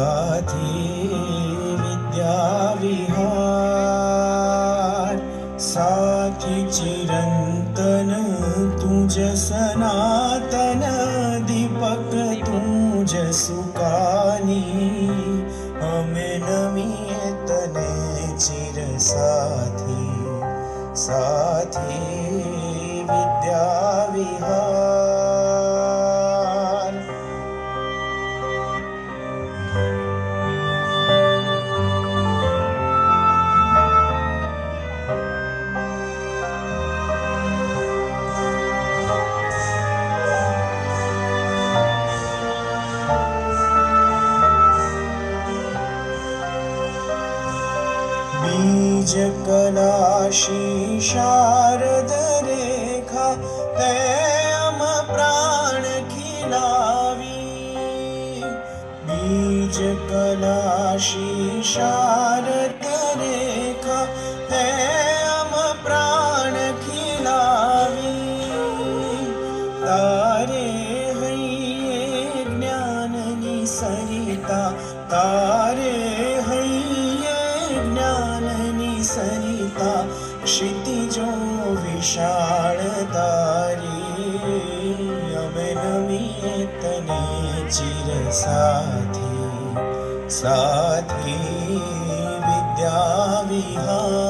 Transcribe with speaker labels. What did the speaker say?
Speaker 1: साथी विद्याविहार, साथी चिरंतन तुझ सनातन, दीपक तुझ सुकानी, हमें नमिए तने चिर साथी, साथी विद्याविहार। बीज कलाशी शारद रेखा, ते अम प्राण खिलावी। बीज कलाशी शारद रेखा, ते अम प्राण खिलावी। तारे हैये ज्ञाननी सरिता, तारे हैये ज्ञाननी सरिता, क्षितिजो विशाल तारी, अमे नमिए तने चिर साथी, साथी विद्याविहार।